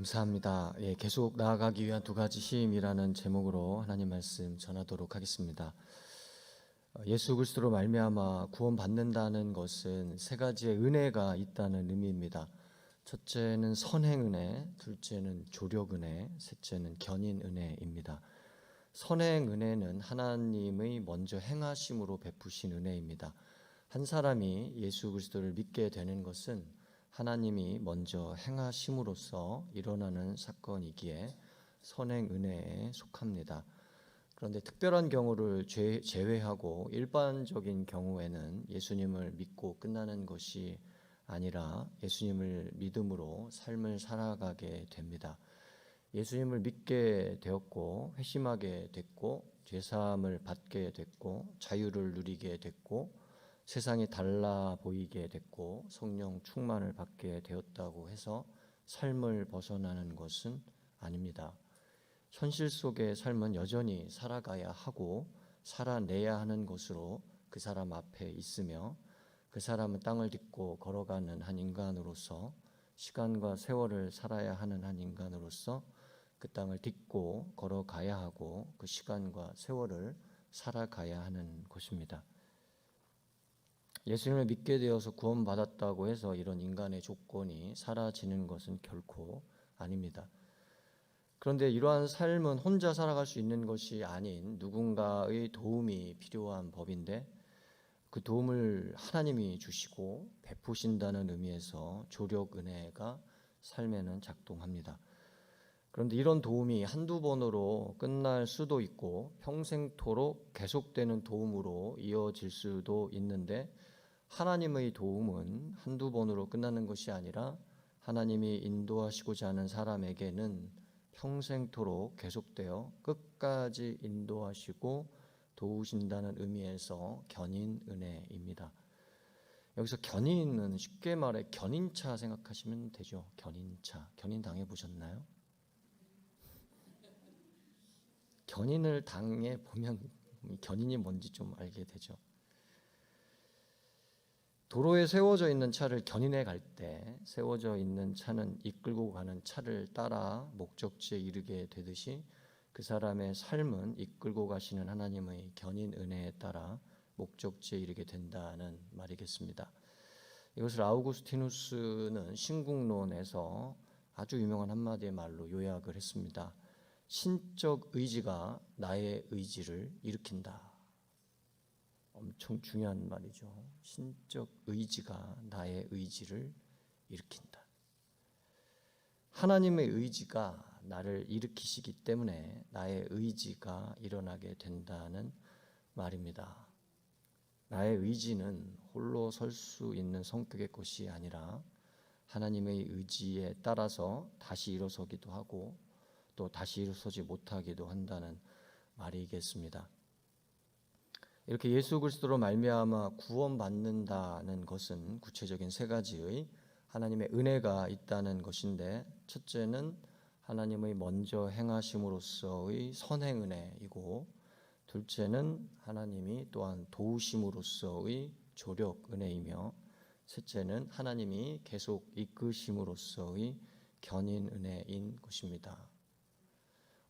감사합니다. 계속 나아가기 위한 두 가지 힘이라는 제목으로 하나님 말씀 전하도록 하겠습니다. 예수 그리스도로 말미암아 구원받는다는 것은 세 가지의 은혜가 있다는 의미입니다. 첫째는 선행 은혜, 둘째는 조력 은혜, 셋째는 견인 은혜입니다. 선행 은혜는 하나님의 먼저 행하심으로 베푸신 은혜입니다. 한 사람이 예수 그리스도를 믿게 되는 것은 하나님이 먼저 행하심으로써 일어나는 사건이기에 선행 은혜에 속합니다. 그런데 특별한 경우를 제외하고 일반적인 경우에는 예수님을 믿고 끝나는 것이 아니라 예수님을 믿음으로 삶을 살아가게 됩니다. 예수님을 믿게 되었고 회심하게 됐고 죄사함을 받게 됐고 자유를 누리게 됐고 세상이 달라 보이게 됐고 성령 충만을 받게 되었다고 해서 삶을 벗어나는 것은 아닙니다. 현실 속의 삶은 여전히 살아가야 하고 살아내야 하는 것으로 그 사람 앞에 있으며 그 사람은 땅을 딛고 걸어가는 한 인간으로서 시간과 세월을 살아야 하는 한 인간으로서 그 땅을 딛고 걸어가야 하고 그 시간과 세월을 살아가야 하는 것입니다. 예수님을 믿게 되어서 구원받았다고 해서 이런 인간의 조건이 사라지는 것은 결코 아닙니다. 그런데 이러한 삶은 혼자 살아갈 수 있는 것이 아닌 누군가의 도움이 필요한 법인데 그 도움을 하나님이 주시고 베푸신다는 의미에서 조력 은혜가 삶에는 작동합니다. 그런데 이런 도움이 한두 번으로 끝날 수도 있고 평생토록 계속되는 도움으로 이어질 수도 있는데 하나님의 도움은 한두 번으로 끝나는 것이 아니라 하나님이 인도하시고자 하는 사람에게는 평생토록 계속되어 끝까지 인도하시고 도우신다는 의미에서 견인 은혜입니다. 여기서 견인은 쉽게 말해 견인차 생각하시면 되죠. 견인차. 견인 당해보셨나요? 견인을 당해보면 견인이 뭔지 좀 알게 되죠. 도로에 세워져 있는 차를 견인해 갈 때 세워져 있는 차는 이끌고 가는 차를 따라 목적지에 이르게 되듯이 그 사람의 삶은 이끌고 가시는 하나님의 견인 은혜에 따라 목적지에 이르게 된다는 말이겠습니다. 이것을 아우구스티누스는 신국론에서 아주 유명한 한마디의 말로 요약을 했습니다. 신적 의지가 나의 의지를 일으킨다. 엄청 중요한 말이죠. 신적 의지가 나의 의지를 일으킨다. 하나님의 의지가 나를 일으키시기 때문에 나의 의지가 일어나게 된다는 말입니다. 나의 의지는 홀로 설 수 있는 성격의 것이 아니라 하나님의 의지에 따라서 다시 일어서기도 하고 또 다시 일어서지 못하기도 한다는 말이겠습니다. 이렇게 예수 그리스도로 말미암아 구원받는다는 것은 구체적인 세 가지의 하나님의 은혜가 있다는 것인데 첫째는 하나님의 먼저 행하심으로써의 선행 은혜이고 둘째는 하나님이 또한 도우심으로써의 조력 은혜이며 셋째는 하나님이 계속 이끄심으로써의 견인 은혜인 것입니다.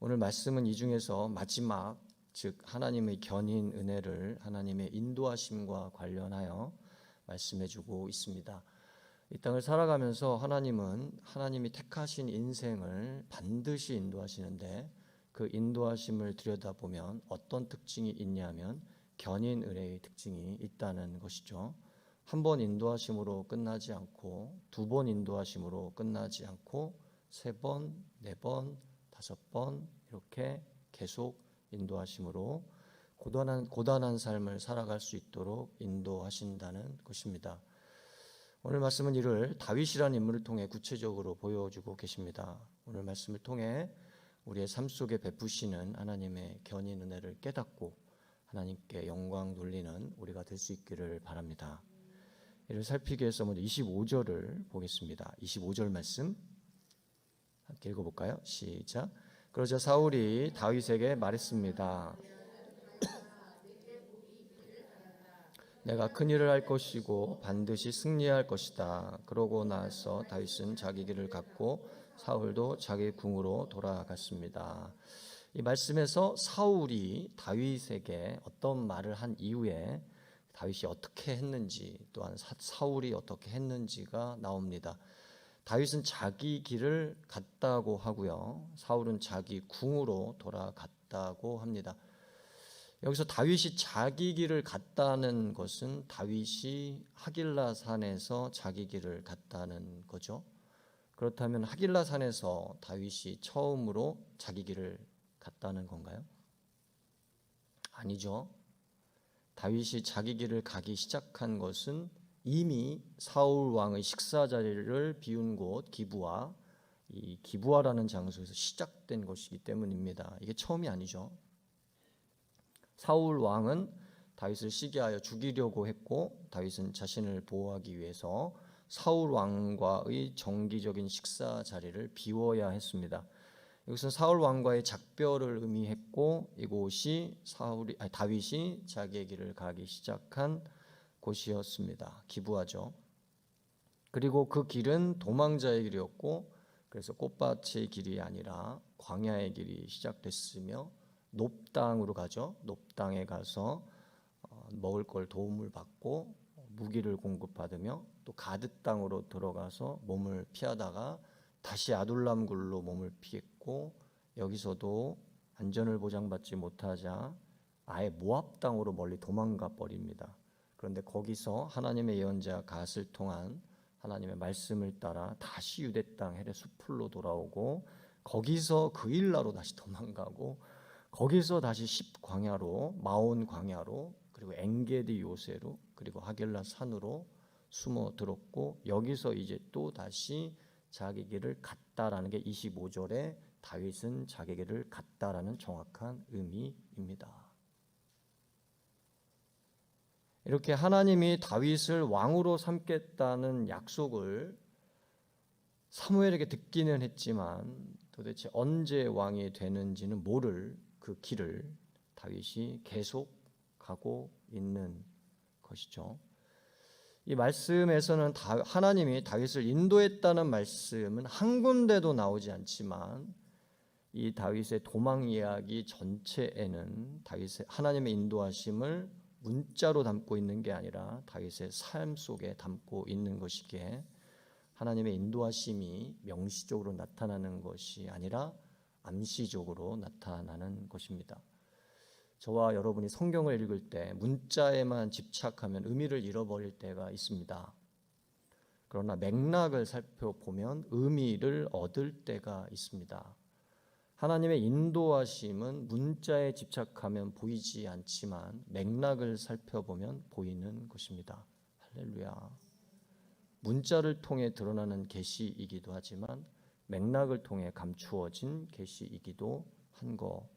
오늘 말씀은 이 중에서 마지막 즉 하나님의 견인 은혜를 하나님의 인도하심과 관련하여 말씀해주고 있습니다. 이 땅을 살아가면서 하나님은 하나님이 택하신 인생을 반드시 인도하시는데 그 인도하심을 들여다보면 어떤 특징이 있냐면 견인 은혜의 특징이 있다는 것이죠. 한 번 인도하심으로 끝나지 않고 두 번 인도하심으로 끝나지 않고 세 번, 네 번, 다섯 번 이렇게 계속 인도하심으로 고단한 삶을 살아갈 수 있도록 인도하신다는 것입니다. 오늘 말씀은 이를 다윗이라는 인물을 통해 구체적으로 보여주고 계십니다. 오늘 말씀을 통해 우리의 삶 속에 베푸시는 하나님의 견인 은혜를 깨닫고 하나님께 영광 돌리는 우리가 될 수 있기를 바랍니다. 이를 살피기 위해서 먼저 25절을 보겠습니다. 25절 말씀 함께 읽어볼까요? 시작. 그러자 사울이 다윗에게 말했습니다. 내가 큰 일을 할 것이고 반드시 승리할 것이다. 그러고 나서 다윗은 자기 길을 갔고 사울도 자기 궁으로 돌아갔습니다. 이 말씀에서 사울이 다윗에게 어떤 말을 한 이후에 다윗이 어떻게 했는지, 또한 사울이 어떻게 했는지가 나옵니다. 다윗은 자기 길을 갔다고 하고요, 사울은 자기 궁으로 돌아갔다고 합니다. 여기서 다윗이 자기 길을 갔다는 것은 다윗이 하길라 산에서 자기 길을 갔다는 거죠. 그렇다면 하길라 산에서 다윗이 처음으로 자기 길을 갔다는 건가요? 아니죠. 다윗이 자기 길을 가기 시작한 것은 이미 사울 왕의 식사 자리를 비운 곳 기브아, 이 기브아라는 장소에서 시작된 것이기 때문입니다. 이게 처음이 아니죠. 사울 왕은 다윗을 시기하여 죽이려고 했고, 다윗은 자신을 보호하기 위해서 사울 왕과의 정기적인 식사 자리를 비워야 했습니다. 이것은 사울 왕과의 작별을 의미했고, 이곳이 다윗이 자기의 길을 가기 시작한 곳이었습니다. 기브아죠. 그리고 그 길은 도망자의 길이었고, 그래서 꽃밭의 길이 아니라 광야의 길이 시작됐으며, 높당으로 가죠. 높당에 가서 먹을 걸 도움을 받고 무기를 공급받으며, 또 가드 땅으로 들어가서 몸을 피하다가 다시 아둘람 굴로 몸을 피했고, 여기서도 안전을 보장받지 못하자 아예 모압 땅으로 멀리 도망가 버립니다. 그런데 거기서 하나님의 예언자 갓을 통한 하나님의 말씀을 따라 다시 유대 땅 헤레 수풀로 돌아오고, 거기서 그일라로 다시 도망가고, 거기서 다시 십광야로, 마온 광야로, 그리고 엥게디 요새로, 그리고 하길라 산으로 숨어 들었고, 여기서 이제 또 다시 자기 길을 갔다라는 게 25절에 다윗은 자기 길을 갔다라는 정확한 의미입니다. 이렇게 하나님이 다윗을 왕으로 삼겠다는 약속을 사무엘에게 듣기는 했지만 도대체 언제 왕이 되는지는 모를 그 길을 다윗이 계속 가고 있는 것이죠. 이 말씀에서는 하나님이 다윗을 인도했다는 말씀은 한 군데도 나오지 않지만, 이 다윗의 도망 이야기 전체에는 하나님의 인도하심을 문자로 담고 있는 게 아니라 다윗의 삶 속에 담고 있는 것이기에, 하나님의 인도하심이 명시적으로 나타나는 것이 아니라 암시적으로 나타나는 것입니다. 저와 여러분이 성경을 읽을 때 문자에만 집착하면 의미를 잃어버릴 때가 있습니다. 그러나 맥락을 살펴보면 의미를 얻을 때가 있습니다. 하나님의 인도하심은 문자에 집착하면 보이지 않지만 맥락을 살펴보면 보이는 것입니다. 할렐루야. 문자를 통해 드러나는 계시이기도 하지만 맥락을 통해 감추어진 계시이기도 한 것,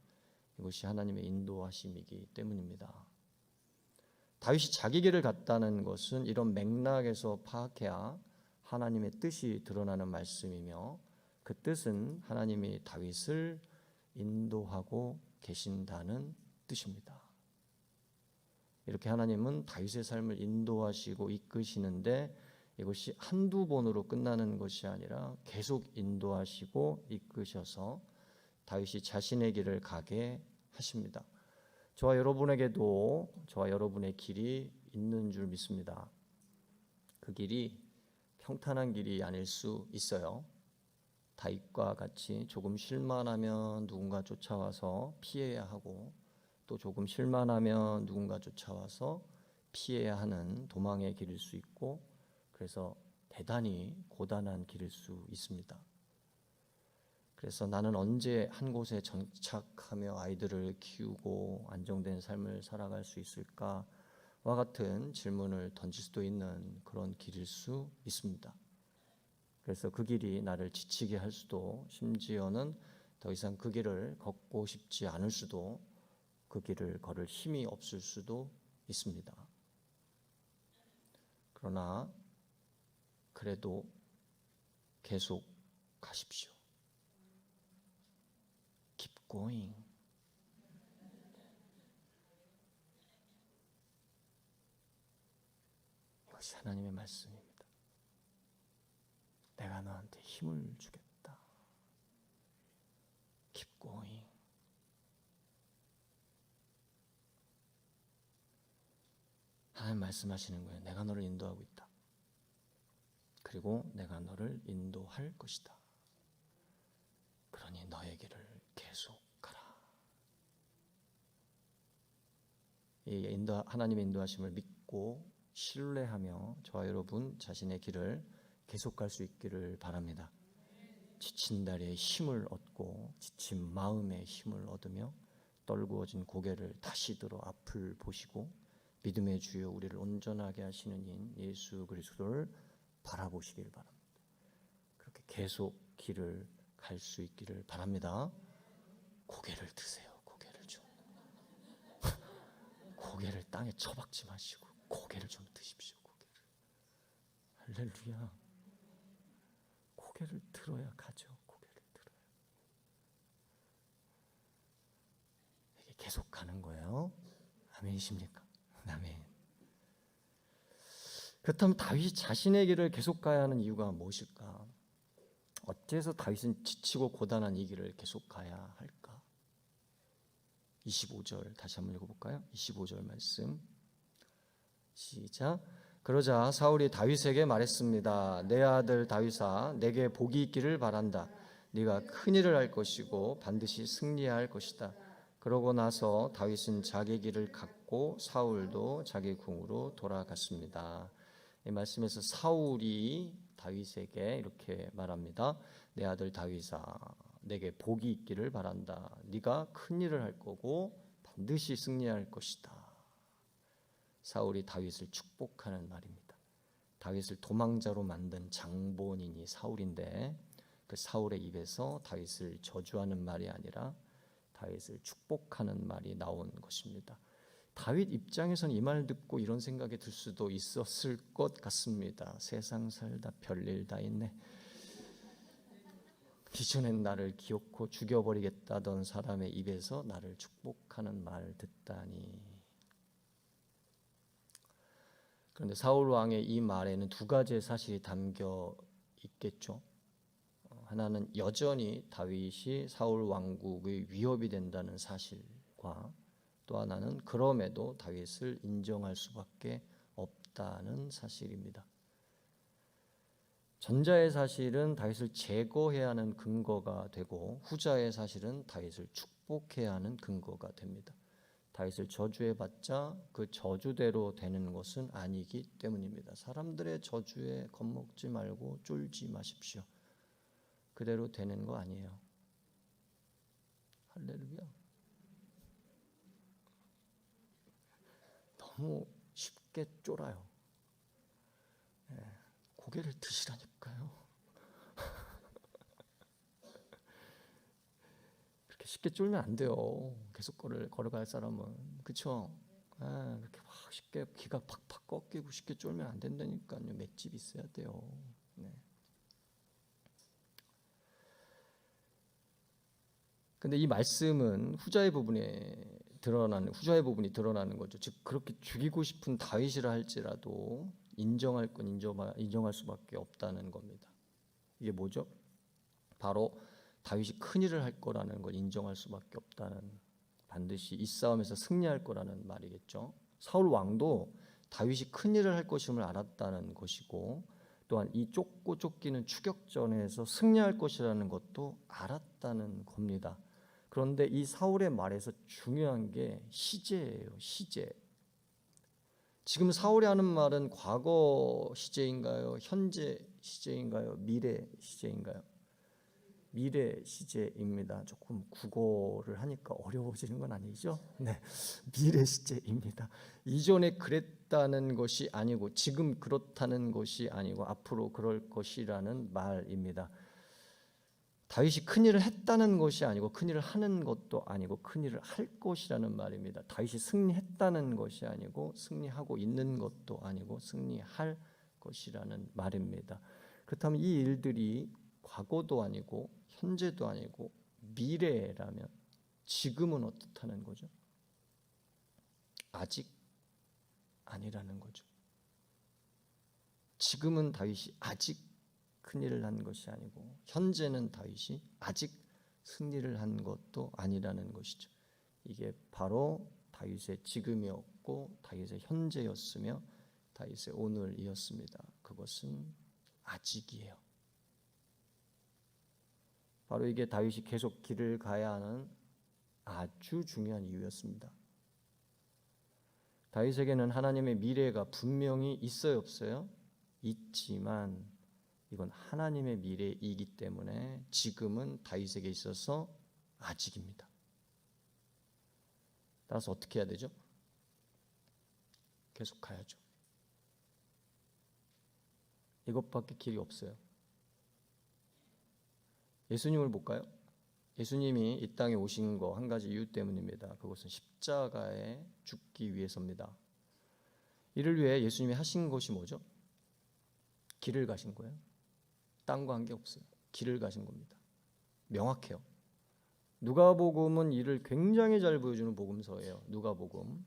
이것이 하나님의 인도하심이기 때문입니다. 다윗이 자기 길을 갔다는 것은 이런 맥락에서 파악해야 하나님의 뜻이 드러나는 말씀이며, 그 뜻은 하나님이 다윗을 인도하고 계신다는 뜻입니다. 이렇게 하나님은 다윗의 삶을 인도하시고 이끄시는데, 이것이 한두 번으로 끝나는 것이 아니라 계속 인도하시고 이끄셔서 다윗이 자신의 길을 가게 하십니다. 저와 여러분에게도 저와 여러분의 길이 있는 줄 믿습니다. 그 길이 평탄한 길이 아닐 수 있어요. 다윗과 같이 조금 실만하면 누군가 쫓아와서 피해야 하고, 또 조금 실만하면 누군가 쫓아와서 피해야 하는 도망의 길일 수 있고, 그래서 대단히 고단한 길일 수 있습니다. 그래서 나는 언제 한 곳에 정착하며 아이들을 키우고 안정된 삶을 살아갈 수 있을까와 같은 질문을 던질 수도 있는 그런 길일 수 있습니다. 그래서 그 길이 나를 지치게 할 수도, 심지어는 더 이상 그 길을 걷고 싶지 않을 수도, 그 길을 걸을 힘이 없을 수도 있습니다. 그러나 그래도 계속 가십시오. Keep going. 이것이 하나님의 말씀입니다. 내가 너한테 힘을 주겠다. keep going. 하나님 말씀하시는 거예요. 내가 너를 인도하고 있다. 그리고 내가 너를 인도할 것이다. 그러니 너의 길을 계속 가라. 이 하나님의 인도하심을 믿고 신뢰하며 저와 여러분 자신의 길을 계속 갈 수 있기를 바랍니다. 지친 다리에 힘을 얻고 지친 마음에 힘을 얻으며 떨구어진 고개를 다시 들어 앞을 보시고 믿음의 주여 우리를 온전하게 하시는 인 예수 그리스도를 바라보시길 바랍니다. 그렇게 계속 길을 갈 수 있기를 바랍니다. 고개를 드세요. 고개를 좀. 고개를 땅에 처박지 마시고 고개를 좀 드십시오. 고개를. 할렐루야. 고개를 들어야 가죠. 고개를 들어야. 이게 계속 가는 거예요. 아멘이십니까? 아멘. 그렇다면 다윗이 자신의 길을 계속 가야 하는 이유가 무엇일까? 어째서 다윗은 지치고 고단한 이 길을 계속 가야 할까? 25절 다시 한번 읽어볼까요? 25절 말씀 시작. 그러자 사울이 다윗에게 말했습니다. 내 아들 다윗아, 내게 복이 있기를 바란다. 네가 큰 일을 할 것이고 반드시 승리할 것이다. 그러고 나서 다윗은 자기 길을 갔고 사울도 자기 궁으로 돌아갔습니다. 이 말씀에서 사울이 다윗에게 이렇게 말합니다. 내 아들 다윗아, 내게 복이 있기를 바란다. 네가 큰 일을 할 거고 반드시 승리할 것이다. 사울이 다윗을 축복하는 말입니다. 다윗을 도망자로 만든 장본인이 사울인데 그 사울의 입에서 다윗을 저주하는 말이 아니라 다윗을 축복하는 말이 나온 것입니다. 다윗 입장에서는 이 말 듣고 이런 생각이 들 수도 있었을 것 같습니다. 세상 살다 별일 다 있네. 기존엔 나를 기어코 죽여버리겠다던 사람의 입에서 나를 축복하는 말 듣다니. 그런데 사울 왕의 이 말에는 두 가지의 사실이 담겨 있겠죠. 하나는 여전히 다윗이 사울 왕국의 위협이 된다는 사실과 또 하나는 그럼에도 다윗을 인정할 수밖에 없다는 사실입니다. 전자의 사실은 다윗을 제거해야 하는 근거가 되고 후자의 사실은 다윗을 축복해야 하는 근거가 됩니다. 다윗을 저주해봤자 그 저주대로 되는 것은 아니기 때문입니다. 사람들의 저주에 겁먹지 말고 쫄지 마십시오. 그대로 되는 거 아니에요. 할렐루야. 너무 쉽게 쫄아요. 고개를 드시라니까요. 그렇게 쉽게 쫄면 안 돼요. 계속 걸어갈 사람은. 그렇죠? 그렇게 막 쉽게 기가 팍팍 꺾이고 쉽게 쫄면 안 된다니까요. 맷집 있어야 돼요. 네. 근데 이 말씀은 후자의 부분이 드러나는 거죠. 즉 그렇게 죽이고 싶은 다윗이라 할지라도 인정할 건 인정할 수밖에 없다는 겁니다. 이게 뭐죠? 바로 다윗이 큰 일을 할 거라는 걸 인정할 수밖에 없다는, 반드시 이 싸움에서 승리할 거라는 말이겠죠. 사울 왕도 다윗이 큰 일을 할 것임을 알았다는 것이고 또한 이 쫓고 쫓기는 추격전에서 승리할 것이라는 것도 알았다는 겁니다. 그런데 이 사울의 말에서 중요한 게 시제예요. 시제. 지금 사울이 하는 말은 과거 시제인가요? 현재 시제인가요? 미래 시제인가요? 미래 시제입니다. 조금 국어를 하니까 어려워지는 건 아니죠? 네, 미래 시제입니다. 이전에 그랬다는 것이 아니고 지금 그렇다는 것이 아니고 앞으로 그럴 것이라는 말입니다. 다윗이 큰일을 했다는 것이 아니고 큰일을 하는 것도 아니고 큰일을 할 것이라는 말입니다. 다윗이 승리했다는 것이 아니고 승리하고 있는 것도 아니고 승리할 것이라는 말입니다. 그렇다면 이 일들이 과거도 아니고 현재도 아니고 미래라면 지금은 어떻다는 거죠? 아직 아니라는 거죠. 지금은 다윗이 아직 큰일을 한 것이 아니고 현재는 다윗이 아직 승리를 한 것도 아니라는 것이죠. 이게 바로 다윗의 지금이었고 다윗의 현재였으며 다윗의 오늘이었습니다. 그것은 아직이에요. 바로 이게 다윗이 계속 길을 가야 하는 아주 중요한 이유였습니다. 다윗에게는 하나님의 미래가 분명히 있어요, 없어요? 있지만 이건 하나님의 미래이기 때문에 지금은 다윗에게 있어서 아직입니다. 따라서 어떻게 해야 되죠? 계속 가야죠. 이것밖에 길이 없어요. 예수님을 볼까요? 예수님이 이 땅에 오신 거 한 가지 이유 때문입니다. 그것은 십자가에 죽기 위해서입니다. 이를 위해 예수님이 하신 것이 뭐죠? 길을 가신 거예요. 딴 거 한 게 없어요. 길을 가신 겁니다. 명확해요. 누가복음은 이를 굉장히 잘 보여주는 복음서예요. 누가복음.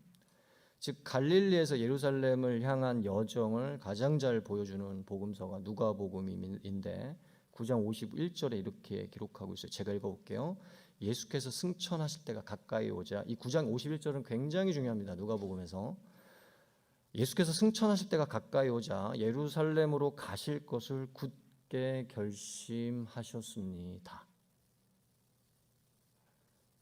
즉 갈릴리에서 예루살렘을 향한 여정을 가장 잘 보여주는 복음서가 누가복음인데 9장 51절에 이렇게 기록하고 있어요. 제가 읽어볼게요. 예수께서 승천하실 때가 가까이 오자. 이 9장 51절은 굉장히 중요합니다. 누가복음에서 예수께서 승천하실 때가 가까이 오자 예루살렘으로 가실 것을 굳게 결심하셨습니다.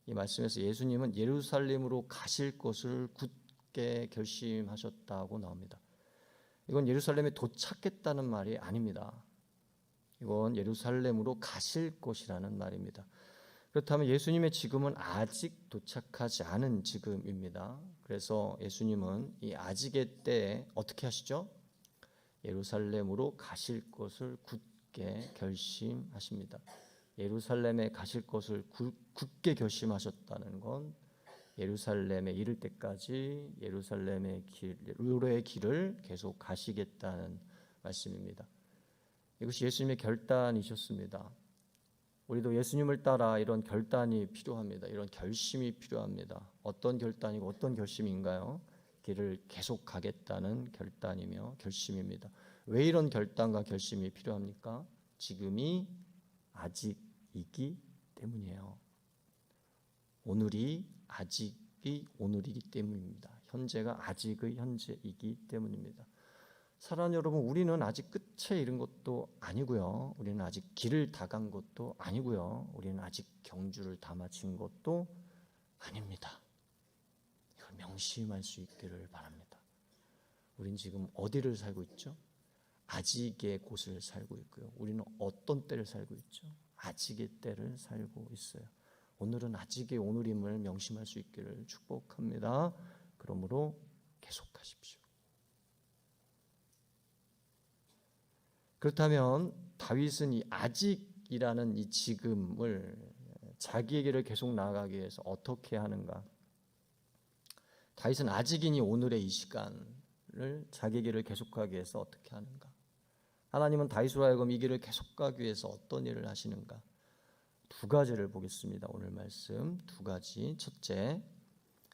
이 말씀에서 예수님은 예루살렘으로 가실 것을 굳게 결심하셨다고 나옵니다. 이건 예루살렘에 도착했다는 말이 아닙니다. 이건 예루살렘으로 가실 것이라는 말입니다. 그렇다면 예수님의 지금은 아직 도착하지 않은 지금입니다. 그래서 예수님은 이 아직의 때에 어떻게 하시죠? 예루살렘으로 가실 것을 굳게 결심하십니다. 예루살렘에 가실 것을 굳게 결심하셨다는 건 예루살렘에 이를 때까지 예루살렘의 의로의 길을 계속 가시겠다는 말씀입니다. 이것이 예수님의 결단이셨습니다. 우리도 예수님을 따라 이런 결단이 필요합니다. 이런 결심이 필요합니다. 어떤 결단이고 어떤 결심인가요? 길을 계속 가겠다는 결단이며 결심입니다. 왜 이런 결단과 결심이 필요합니까? 지금이 아직이기 때문이에요. 오늘이 아직이 오늘이기 때문입니다. 현재가 아직의 현재이기 때문입니다. 사랑하는 여러분, 우리는 아직 끝에 이른 것도 아니고요. 우리는 아직 길을 다 간 것도 아니고요. 우리는 아직 경주를 다 마친 것도 아닙니다. 이걸 명심할 수 있기를 바랍니다. 우리는 지금 어디를 살고 있죠? 아직의 곳을 살고 있고요. 우리는 어떤 때를 살고 있죠? 아직의 때를 살고 있어요. 오늘은 아직의 오늘임을 명심할 수 있기를 축복합니다. 그러므로 계속하십시오. 그렇다면 다윗은 이 아직이라는 이 지금을 자기에게를 계속 나아가기 위해서 어떻게 하는가? 다윗은 아직이니 오늘의 이 시간을 자기에게를 계속하기 위해서 어떻게 하는가? 하나님은 다윗으로 하여금 이 길을 계속 가기 위해서 어떤 일을 하시는가? 두 가지를 보겠습니다. 오늘 말씀 두 가지. 첫째,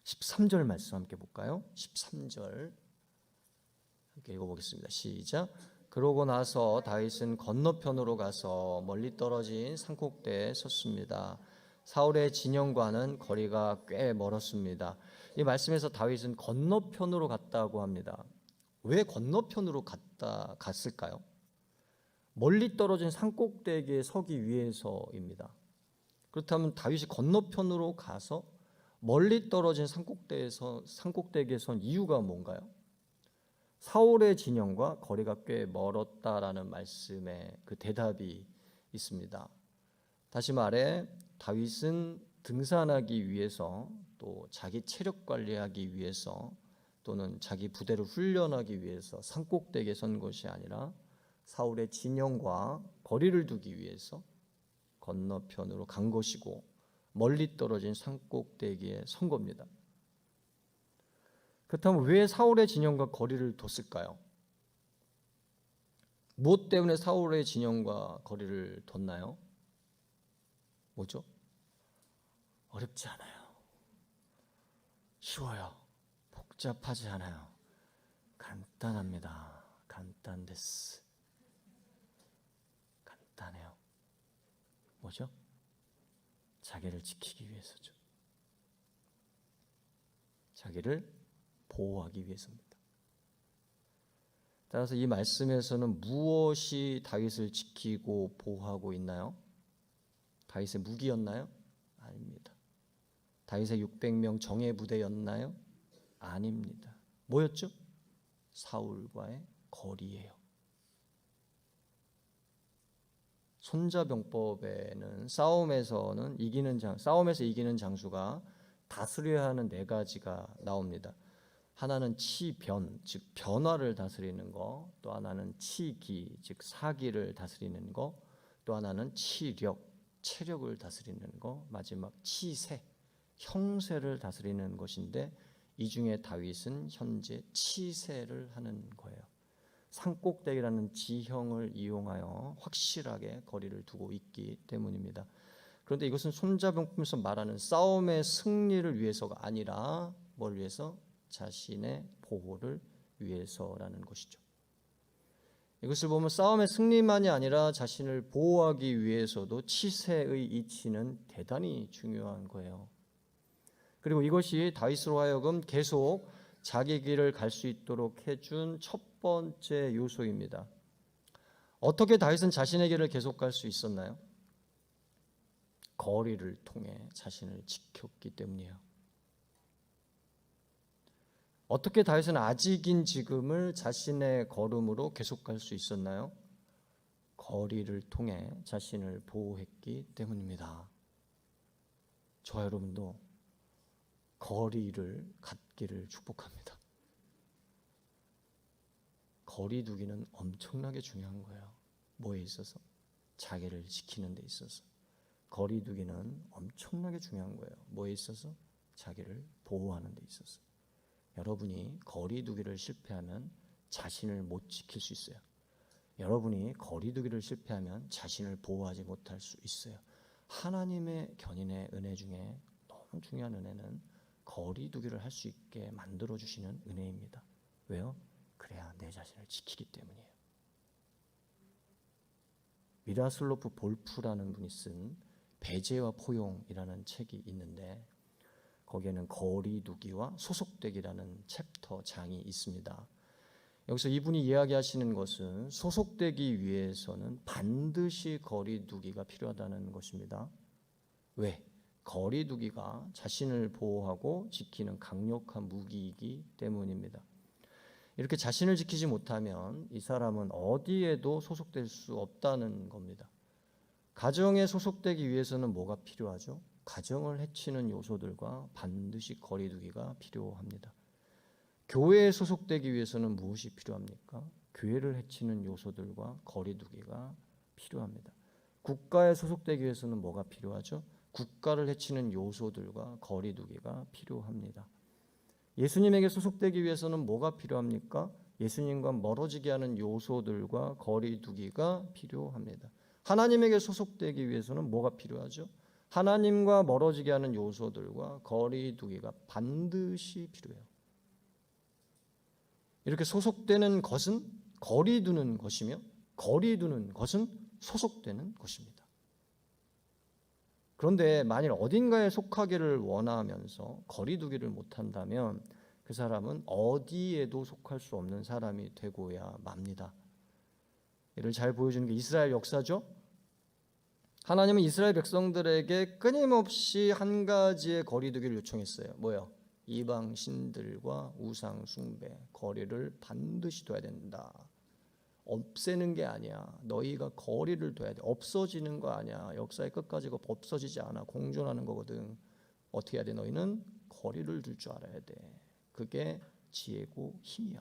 13절 말씀 함께 볼까요? 13절 함께 읽어보겠습니다. 시작. 그러고 나서 다윗은 건너편으로 가서 멀리 떨어진 산꼭대에 섰습니다. 사울의 진영과는 거리가 꽤 멀었습니다. 이 말씀에서 다윗은 건너편으로 갔다고 합니다. 왜 건너편으로 갔을까요? 멀리 떨어진 산꼭대기에 서기 위해서입니다. 그렇다면 다윗이 건너편으로 가서 멀리 떨어진 산꼭대기에 선 이유가 뭔가요? 사울의 진영과 거리가 꽤 멀었다라는 말씀에 그 대답이 있습니다. 다시 말해 다윗은 등산하기 위해서 또 자기 체력 관리하기 위해서 또는 자기 부대를 훈련하기 위해서 산꼭대기에 선 것이 아니라 사울의 진영과 거리를 두기 위해서 건너편으로 간 것이고 멀리 떨어진 산꼭대기에 선 겁니다. 그렇다면 왜 사울의 진영과 거리를 뒀을까요? 무엇 때문에 사울의 진영과 거리를 뒀나요? 뭐죠? 어렵지 않아요. 쉬워요. 복잡하지 않아요. 간단합니다. 간단데스. 간단해요. 뭐죠? 자기를 지키기 위해서죠. 자기를 보호하기 위해서입니다. 따라서 이 말씀에서는 무엇이 다윗을 지키고 보호하고 있나요? 다윗의 무기였나요? 아닙니다. 다윗의 600명 정예 부대였나요? 아닙니다. 뭐였죠? 사울과의 거리예요. 손자병법에는 싸움에서 이기는 장수가 다스려야 하는 4가지가 나옵니다. 하나는 치변, 즉 변화를 다스리는 거, 또 하나는 치기, 즉 사기를 다스리는 거, 또 하나는 치력, 체력을 다스리는 거, 마지막 치세, 형세를 다스리는 것인데 이 중에 다윗은 현재 치세를 하는 거예요. 산꼭대기라는 지형을 이용하여 확실하게 거리를 두고 있기 때문입니다. 그런데 이것은 손자병법에서 말하는 싸움의 승리를 위해서가 아니라 뭘 위해서? 자신의 보호를 위해서라는 것이죠. 이것을 보면 싸움의 승리만이 아니라 자신을 보호하기 위해서도 치세의 이치는 대단히 중요한 거예요. 그리고 이것이 다윗으로 하여금 계속 자기 길을 갈 수 있도록 해준 첫 번째 요소입니다. 어떻게 다윗은 자신의 길을 계속 갈 수 있었나요? 거리를 통해 자신을 지켰기 때문이에요. 어떻게 다윗은 아직인 지금을 자신의 걸음으로 계속 갈 수 있었나요? 거리를 통해 자신을 보호했기 때문입니다. 저와 여러분도 거리를 갖기를 축복합니다. 거리 두기는 엄청나게 중요한 거예요. 뭐에 있어서? 자기를 지키는 데 있어서. 거리 두기는 엄청나게 중요한 거예요. 뭐에 있어서? 자기를 보호하는 데 있어서. 여러분이 거리 두기를 실패하면 자신을 못 지킬 수 있어요. 여러분이 거리 두기를 실패하면 자신을 보호하지 못할 수 있어요. 하나님의 견인의 은혜 중에 너무 중요한 은혜는 거리 두기를 할 수 있게 만들어 주시는 은혜입니다. 왜요? 그래야 내 자신을 지키기 때문이에요. 미라슬로프 볼프라는 분이 쓴 배제와 포용이라는 책이 있는데 거기에는 거리두기와 소속되기라는 챕터 장이 있습니다. 여기서 이분이 이야기하시는 것은 소속되기 위해서는 반드시 거리두기가 필요하다는 것입니다. 왜? 거리두기가 자신을 보호하고 지키는 강력한 무기이기 때문입니다. 이렇게 자신을 지키지 못하면 이 사람은 어디에도 소속될 수 없다는 겁니다. 가정에 소속되기 위해서는 뭐가 필요하죠? 가정을 해치는 요소들과 반드시 거리두기가 필요합니다. 교회에 소속되기 위해서는 무엇이 필요합니까? 교회를 해치는 요소들과 거리두기가 필요합니다. 국가에 소속되기 위해서는 뭐가 필요하죠? 국가를 해치는 요소들과 거리두기가 필요합니다. 예수님에게 소속되기 위해서는 뭐가 필요합니까? 예수님과 멀어지게 하는 요소들과 거리두기가 필요합니다. 하나님에게 소속되기 위해서는 뭐가 필요하죠? 하나님과 멀어지게 하는 요소들과 거리두기가 반드시 필요해요. 이렇게 소속되는 것은 거리두는 것이며 거리두는 것은 소속되는 것입니다. 그런데 만일 어딘가에 속하기를 원하면서 거리두기를 못한다면 그 사람은 어디에도 속할 수 없는 사람이 되고야 맙니다. 이를 잘 보여주는 게 이스라엘 역사죠. 하나님은 이스라엘 백성들에게 끊임없이 한 가지의 거리두기를 요청했어요. 뭐요? 이방 신들과 우상 숭배, 거리를 반드시 둬야 된다. 없애는 게 아니야. 너희가 거리를 둬야 돼. 없어지는 거 아니야. 역사의 끝까지 없어지지 않아. 공존하는 거거든. 어떻게 해야 돼? 너희는 거리를 둘 줄 알아야 돼. 그게 지혜고 힘이야.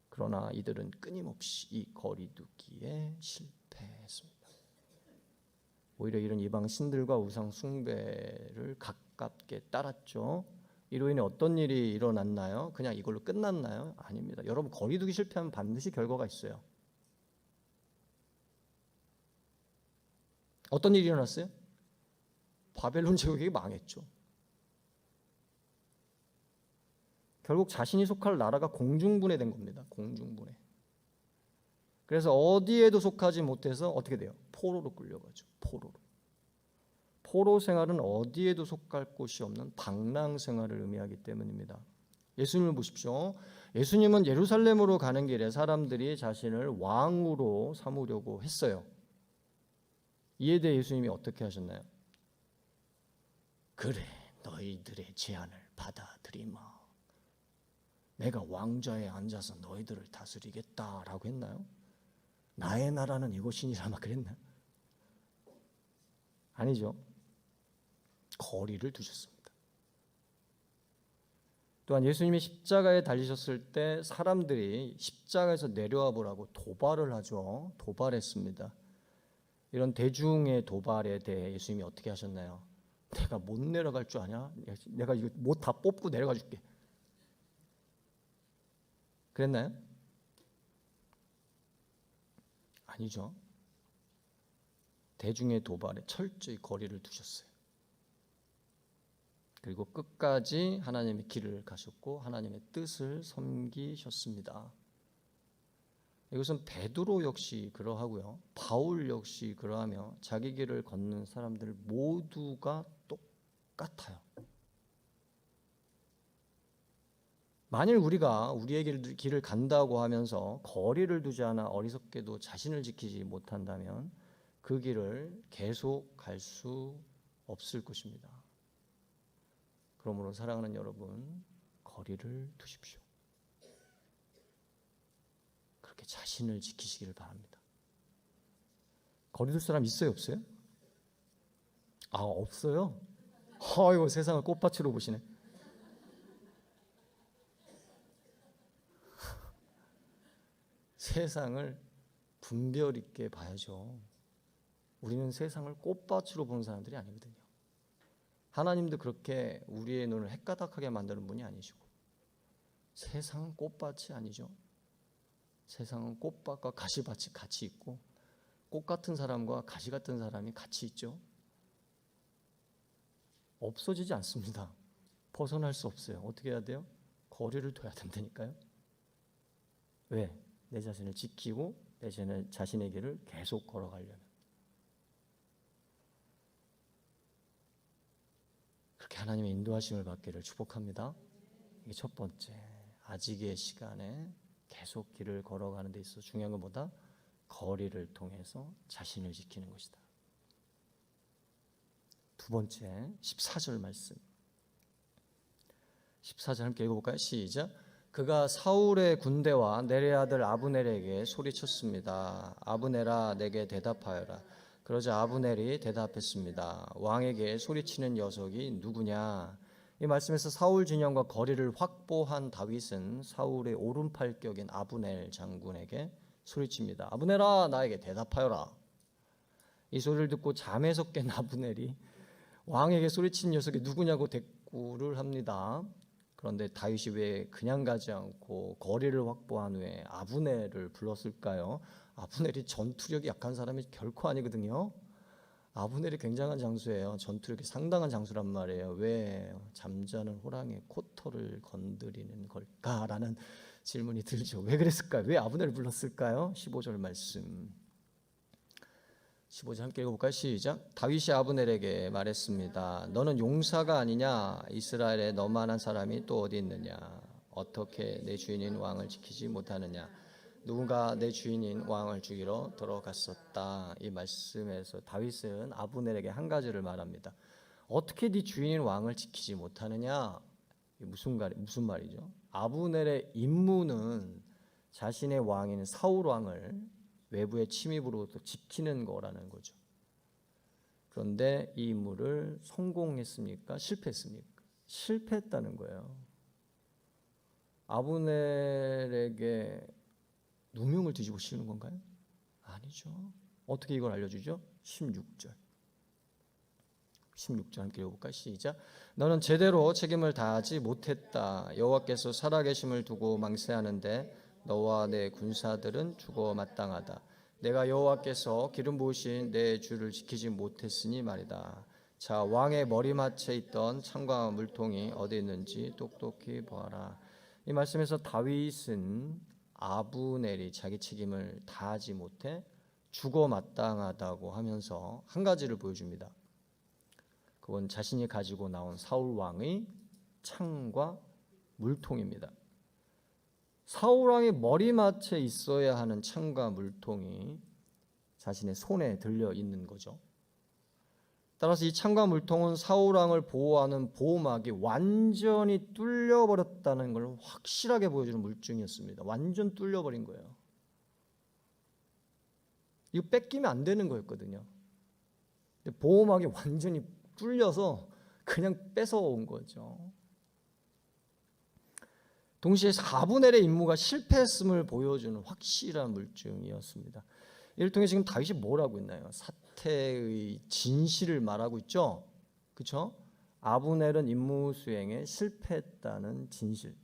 그러나 이들은 끊임없이 이 거리두기에 실패했습니다. 오히려 이런 이방 신들과 우상 숭배를 가깝게 따랐죠. 이로 인해 어떤 일이 일어났나요? 그냥 이걸로 끝났나요? 아닙니다. 여러분, 거리두기 실패하면 반드시 결과가 있어요. 어떤 일이 일어났어요? 바벨론 제국이 망했죠. 결국 자신이 속할 나라가 공중분해된 겁니다. 공중분해. 그래서 어디에도 속하지 못해서 어떻게 돼요? 포로로 끌려가죠. 포로 생활은 어디에도 속할 곳이 없는 방랑 생활을 의미하기 때문입니다. 예수님을 보십시오. 예수님은 예루살렘으로 가는 길에 사람들이 자신을 왕으로 삼으려고 했어요. 이에 대해 예수님이 어떻게 하셨나요? 그래, 너희들의 제안을 받아들이마. 내가 왕좌에 앉아서 너희들을 다스리겠다라고 했나요? 나의 나라는 이곳이니라 막 그랬나요? 아니죠. 거리를 두셨습니다. 또한 예수님이 십자가에 달리셨을 때 사람들이 십자가에서 내려와 보라고 도발을 하죠. 도발했습니다. 이런 대중의 도발에 대해 예수님이 어떻게 하셨나요? 내가 못 내려갈 줄 아냐? 내가 이거 못 다 뽑고 내려가 줄게. 그랬나요? 아니죠. 대중의 도발에 철저히 거리를 두셨어요. 그리고 끝까지 하나님의 길을 가셨고 하나님의 뜻을 섬기셨습니다. 이것은 베드로 역시 그러하고요. 바울 역시 그러하며 자기 길을 걷는 사람들 모두가 똑같아요. 만일 우리가 우리의 길을 간다고 하면서 거리를 두지 않아 어리석게도 자신을 지키지 못한다면 그 길을 계속 갈 수 없을 것입니다. 그러므로 사랑하는 여러분, 거리를 두십시오. 그렇게 자신을 지키시기를 바랍니다. 거리 둘 사람 있어요, 없어요? 아, 없어요? 아이고, 세상을 꽃밭으로 보시네. 세상을 분별 있게 봐야죠. 우리는 세상을 꽃밭으로 보는 사람들이 아니거든요. 하나님도 그렇게 우리의 눈을 헷가닥하게 만드는 분이 아니시고, 세상은 꽃밭이 아니죠. 세상은 꽃밭과 가시밭이 같이 있고, 꽃 같은 사람과 가시 같은 사람이 같이 있죠. 없어지지 않습니다. 벗어날 수 없어요. 어떻게 해야 돼요? 거리를 둬야 된다니까요. 왜? 내 자신을 지키고 내 자신의 길을 계속 걸어가려면. 그렇게 하나님의 인도하심을 받기를 축복합니다. 이게 첫 번째, 아직의 시간에 계속 길을 걸어가는 데 있어서 중요한 것보다 거리를 통해서 자신을 지키는 것이다. 두 번째, 14절 말씀. 14절 함께 읽어볼까요? 시작. 그가 사울의 군대와 네레 아들 아브넬에게 소리쳤습니다. 아브넬아, 내게 대답하여라. 그러자 아브넬이 대답했습니다. 왕에게 소리치는 녀석이 누구냐? 이 말씀에서 사울 진영과 거리를 확보한 다윗은 사울의 오른팔격인 아브넬 장군에게 소리칩니다. 아브넬아, 나에게 대답하여라. 이 소리를 듣고 잠에서 깬 아브넬이 왕에게 소리친 녀석이 누구냐고 대꾸를 합니다. 그런데 다윗이 왜 그냥 가지 않고 거리를 확보한 후에 아브넬을 불렀을까요? 아브넬이 전투력이 약한 사람이 결코 아니거든요. 아브넬이 굉장한 장수예요. 전투력이 상당한 장수란 말이에요. 왜 잠자는 호랑이의 코털을 건드리는 걸까라는 질문이 들죠. 왜 그랬을까요? 왜 아브넬을 불렀을까요? 15절 말씀. 15절 함께 읽어볼까요? 시작. 다윗이 아브넬에게 말했습니다. 너는 용사가 아니냐? 이스라엘에 너만한 사람이 또 어디 있느냐? 어떻게 내 주인인 왕을 지키지 못하느냐? 누군가 내 주인인 왕을 죽이러 들어갔었다. 이 말씀에서 다윗은 아브넬에게 한 가지를 말합니다. 어떻게 네 주인인 왕을 지키지 못하느냐? 무슨 말이죠? 아브넬의 임무는 자신의 왕인 사울 왕을 외부의 침입으로부터 지키는 거라는 거죠. 그런데 이 임무를 성공했습니까? 실패했습니까? 실패했다는 거예요. 아브넬에게 누명을 뒤집어 씌우는 건가요? 아니죠. 어떻게 이걸 알려주죠? 16절 함께 읽어볼까요? 시작. 너는 제대로 책임을 다하지 못했다. 여호와께서 살아계심을 두고 맹세하는데 너와 내 군사들은 죽어 마땅하다. 내가 여호와께서 기름 부으신 내 주를 지키지 못했으니 말이다. 자, 왕의 머리맡에 있던 창과 물통이 어디 있는지 똑똑히 보아라. 이 말씀에서 다윗은 아브넬이 자기 책임을 다하지 못해 죽어 마땅하다고 하면서 한 가지를 보여줍니다. 그건 자신이 가지고 나온 사울 왕의 창과 물통입니다. 사울 왕의 머리맡에 있어야 하는 창과 물통이 자신의 손에 들려 있는 거죠. 따라서 이 창과 물통은 사울 왕을 보호하는 보호막이 완전히 뚫려버렸다는 걸 확실하게 보여주는 물증이었습니다. 완전 뚫려버린 거예요. 이거 뺏기면 안 되는 거였거든요. 근데 보호막이 완전히 뚫려서 그냥 뺏어온 거죠. 동시에 4분의 1의 임무가 실패했음을 보여주는 확실한 물증이었습니다. 이를 통해 지금 다윗이 뭘 하고 있나요? 사태의 진실을 말하고 있죠. 그렇죠? 아브넬은 임무 수행에 실패했다는 진실,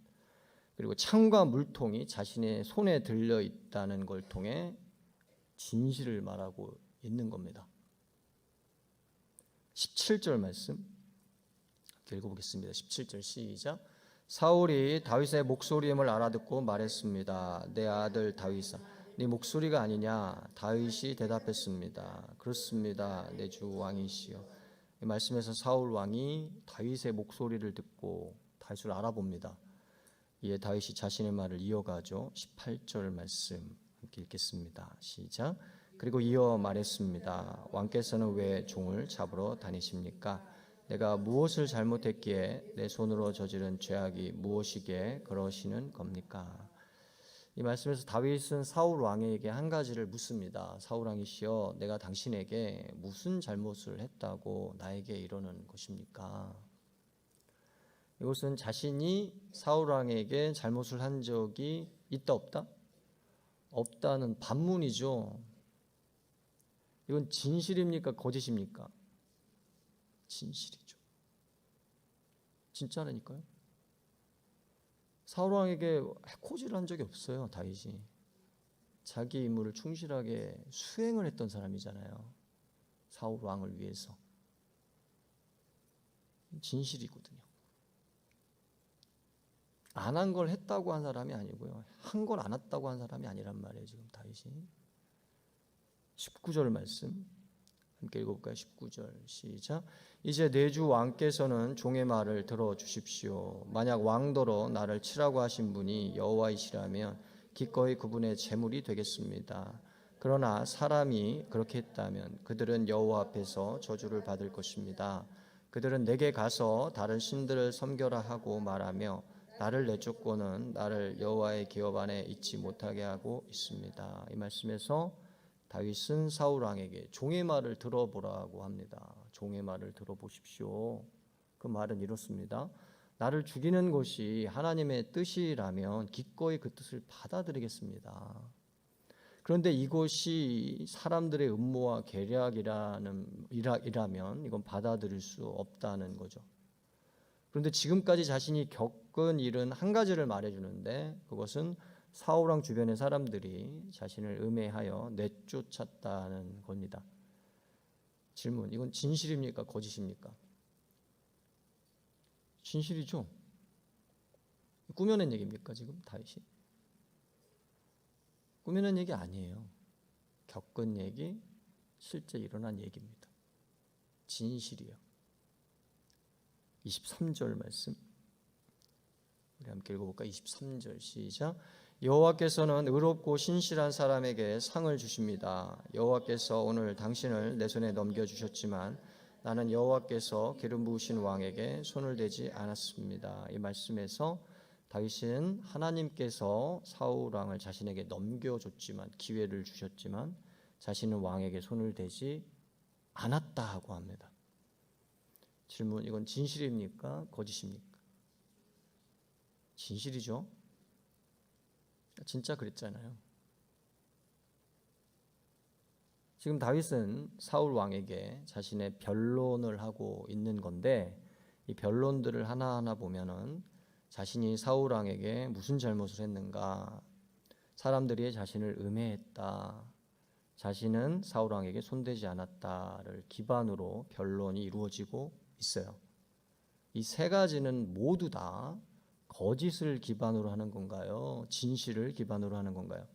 그리고 창과 물통이 자신의 손에 들려 있다는 걸 통해 진실을 말하고 있는 겁니다. 17절 말씀 읽어보겠습니다. 17절 시작. 사울이 다윗의 목소리임을 알아듣고 말했습니다. 내 아들 다윗아, 네 목소리가 아니냐? 다윗이 대답했습니다. 그렇습니다. 내 주 왕이시여. 이 말씀에서 사울 왕이 다윗의 목소리를 듣고 다윗을 알아봅니다. 이에 다윗이 자신의 말을 이어가죠. 18절 말씀 함께 읽겠습니다. 시작. 그리고 이어 말했습니다. 왕께서는 왜 종을 잡으러 다니십니까? 내가 무엇을 잘못했기에 내 손으로 저지른 죄악이 무엇이기에 그러시는 겁니까? 이 말씀에서 다윗은 사울 왕에게 한 가지를 묻습니다. 사울 왕이시여, 내가 당신에게 무슨 잘못을 했다고 나에게 이러는 것입니까? 이것은 자신이 사울 왕에게 잘못을 한 적이 있다 없다? 없다는 반문이죠. 이건 진실입니까? 거짓입니까? 진실이죠. 진짜라니까요. 사울 왕에게 해코지를 한 적이 없어요. 다윗이 자기 임무를 충실하게 수행을 했던 사람이잖아요. 사울 왕을 위해서. 진실이거든요. 안 한 걸 했다고 한 사람이 아니고요, 한 걸 안 했다고 한 사람이 아니란 말이에요. 지금 다윗이. 19절 말씀 함께 읽어볼까요? 19절 시작. 이제 내 주 왕께서는 종의 말을 들어주십시오. 만약 왕더러 나를 치라고 하신 분이 여호와이시라면 기꺼이 그분의 제물이 되겠습니다. 그러나 사람이 그렇게 했다면 그들은 여호와 앞에서 저주를 받을 것입니다. 그들은 내게 가서 다른 신들을 섬겨라 하고 말하며 나를 내쫓고는 나를 여호와의 기업 안에 있지 못하게 하고 있습니다. 이 말씀에서 다윗은 사울 왕에게 종의 말을 들어보라고 합니다. 종의 말을 들어보십시오. 그 말은 이렇습니다. 나를 죽이는 것이 하나님의 뜻이라면 기꺼이 그 뜻을 받아들이겠습니다. 그런데 이것이 사람들의 음모와 계략이라면 이건 받아들일 수 없다는 거죠. 그런데 지금까지 자신이 겪은 일은 한 가지를 말해주는데, 그것은 사울 왕 주변의 사람들이 자신을 음해하여 내쫓았다는 겁니다. 질문, 이건 진실입니까? 거짓입니까? 진실이죠. 꾸며낸 얘기입니까? 지금 다윗이 꾸며낸 얘기 아니에요. 겪은 얘기, 실제 일어난 얘기입니다. 진실이요. 23절 말씀 우리 함께 읽어볼까요? 23절 시작. 여호와께서는 의롭고 신실한 사람에게 상을 주십니다. 여호와께서 오늘 당신을 내 손에 넘겨주셨지만 나는 여호와께서 기름 부으신 왕에게 손을 대지 않았습니다. 이 말씀에서 다윗은 하나님께서 사울 왕을 자신에게 넘겨줬지만, 기회를 주셨지만 자신은 왕에게 손을 대지 않았다고 합니다. 질문, 이건 진실입니까? 거짓입니까? 진실이죠. 진짜 그랬잖아요. 지금 다윗은 사울 왕에게 자신의 변론을 하고 있는 건데, 이 변론들을 하나하나 보면은 자신이 사울 왕에게 무슨 잘못을 했는가, 사람들이 자신을 음해했다, 자신은 사울 왕에게 손대지 않았다를 기반으로 변론이 이루어지고 있어요. 이 세 가지는 모두 다 거짓을 기반으로 하는 건가요? 진실을 기반으로 하는 건가요?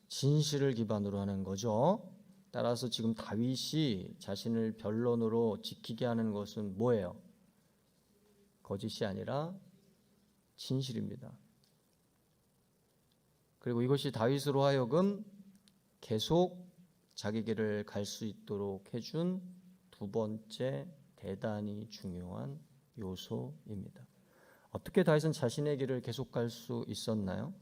진실을 기반으로 하는 거죠. 따라서 지금 다윗이 자신을 변론으로 지키게 하는 것은 뭐예요? 거짓이 아니라 진실입니다. 그리고 이것이 다윗으로 하여금 계속 자기 길을 갈 수 있도록 해준 두 번째 대단히 중요한 요소입니다. 어떻게 다윗은 자신의 길을 계속 갈 수 있었나요?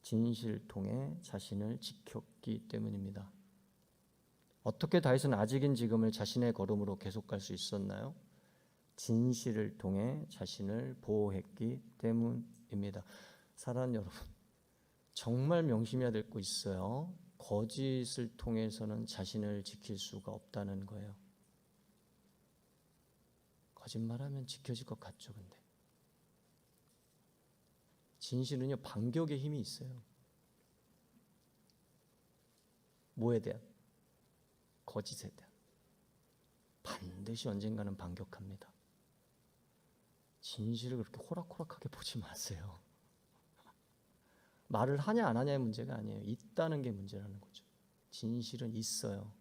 진실을 통해 자신을 지켰기 때문입니다. 어떻게 다윗은 아직인 지금을 자신의 걸음으로 계속 갈 수 있었나요? 진실을 통해 자신을 보호했기 때문입니다. 사랑하는 여러분, 정말 명심해야 될 거 있어요. 거짓을 통해서는 자신을 지킬 수가 없다는 거예요. 거짓말하면 지켜질 것 같죠, 근데. 진실은요, 반격의 힘이 있어요. 뭐에 대한? 거짓에 대한. 반드시 언젠가는 반격합니다. 진실을 그렇게 호락호락하게 보지 마세요. 말을 하냐 안 하냐의 문제가 아니에요. 있다는 게 문제라는 거죠. 진실은 있어요.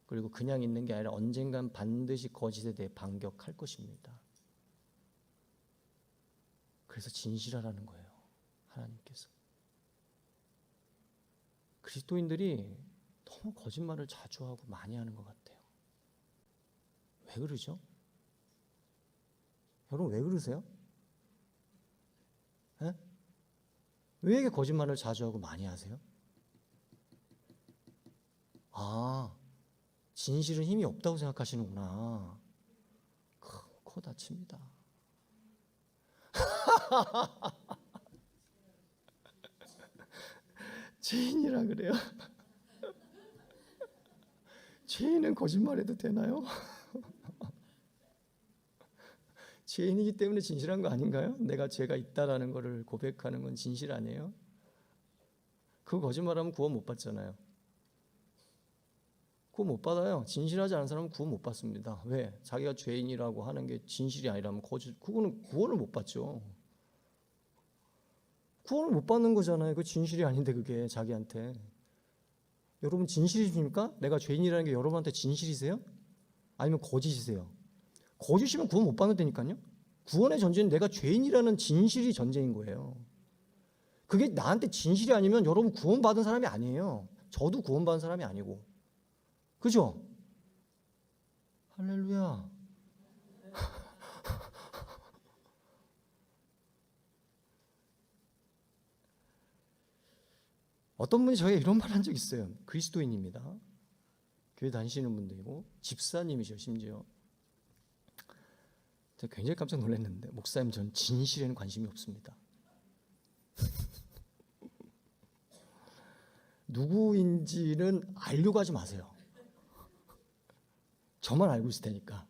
그리고 그냥 있는 게 아니라 언젠간 반드시 거짓에 대해 반격할 것입니다. 그래서 진실하라는 거예요. 하나님께서. 그리스도인들이 너무 거짓말을 자주 하고 많이 하는 것 같아요. 왜 그러죠? 여러분 왜 그러세요? 에? 왜 이렇게 거짓말을 자주 하고 많이 하세요? 아, 진실은 힘이 없다고 생각하시는구나. 코 다칩니다. 죄인이라 그래요? 죄인은 거짓말해도 되나요? 죄인이기 때문에 진실한 거 아닌가요? 내가 죄가 있다라는 것을 고백하는 건 진실 아니에요? 그 거짓말하면 구원 못 받잖아요. 구원 못 받아요. 진실하지 않은 사람은 구원 못 받습니다. 왜? 자기가 죄인이라고 하는 게 진실이 아니라면 그거는 구원을 못 받죠. 구원을 못 받는 거잖아요. 그 진실이 아닌데 그게 자기한테. 여러분 진실이십니까? 내가 죄인이라는 게 여러분한테 진실이세요? 아니면 거짓이세요? 거짓이면 구원 못 받는다니까요. 구원의 전제는 내가 죄인이라는 진실이 전제인 거예요. 그게 나한테 진실이 아니면 여러분 구원받은 사람이 아니에요. 저도 구원받은 사람이 아니고. 그죠? 할렐루야. 어떤 분이 저에게 이런 말 한 적 있어요. 그리스도인입니다. 교회 다니시는 분들이고 집사님이죠, 심지어. 제가 굉장히 깜짝 놀랐는데, 목사님, 전 진실에는 관심이 없습니다. 누구인지는 알려고 하지 마세요. 저만 알고 있을 테니까.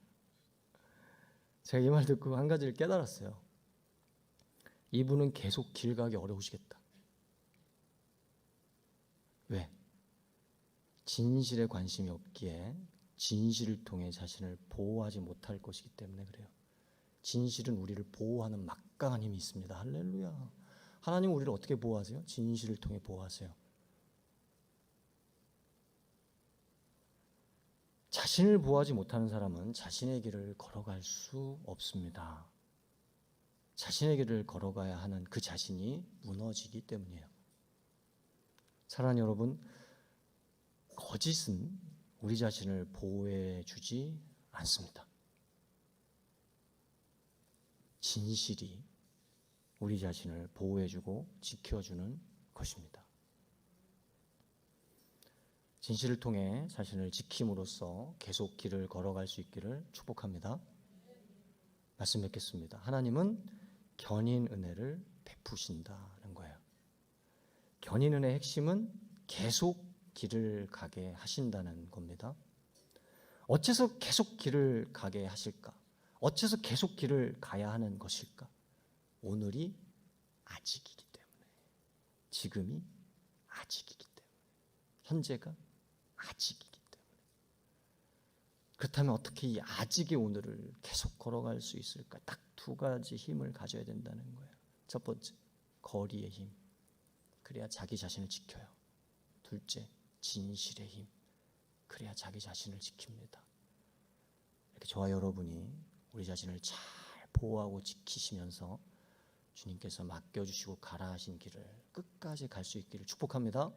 제가 이 말 듣고 한 가지를 깨달았어요. 이분은 계속 길 가기 어려우시겠다. 왜? 진실에 관심이 없기에 진실을 통해 자신을 보호하지 못할 것이기 때문에 그래요. 진실은 우리를 보호하는 막강한 힘이 있습니다. 할렐루야. 하나님은 우리를 어떻게 보호하세요? 진실을 통해 보호하세요. 자신을 보호하지 못하는 사람은 자신의 길을 걸어갈 수 없습니다. 자신의 길을 걸어가야 하는 그 자신이 무너지기 때문이에요. 사랑하는 여러분, 거짓은 우리 자신을 보호해 주지 않습니다. 진실이 우리 자신을 보호해주고 지켜주는 것입니다. 진실을 통해 자신을 지킴으로써 계속 길을 걸어갈 수 있기를 축복합니다. 말씀 맺겠습니다. 하나님은 견인 은혜를 베푸신다는 거예요. 견인 은혜의 핵심은 계속 길을 가게 하신다는 겁니다. 어째서 계속 길을 가게 하실까? 어째서 계속 길을 가야 하는 것일까? 오늘이 아직이기 때문에, 지금이 아직이기 때문에, 현재가 아직이기 때문에. 그렇다면 어떻게 이 아직의 오늘을 계속 걸어갈 수 있을까? 딱 두 가지 힘을 가져야 된다는 거예요. 첫 번째, 거리의 힘. 그래야 자기 자신을 지켜요. 둘째, 진실의 힘. 그래야 자기 자신을 지킵니다. 이렇게 저와 여러분이 우리 자신을 잘 보호하고 지키시면서 주님께서 맡겨주시고 가라 하신 길을 끝까지 갈 수 있기를 축복합니다.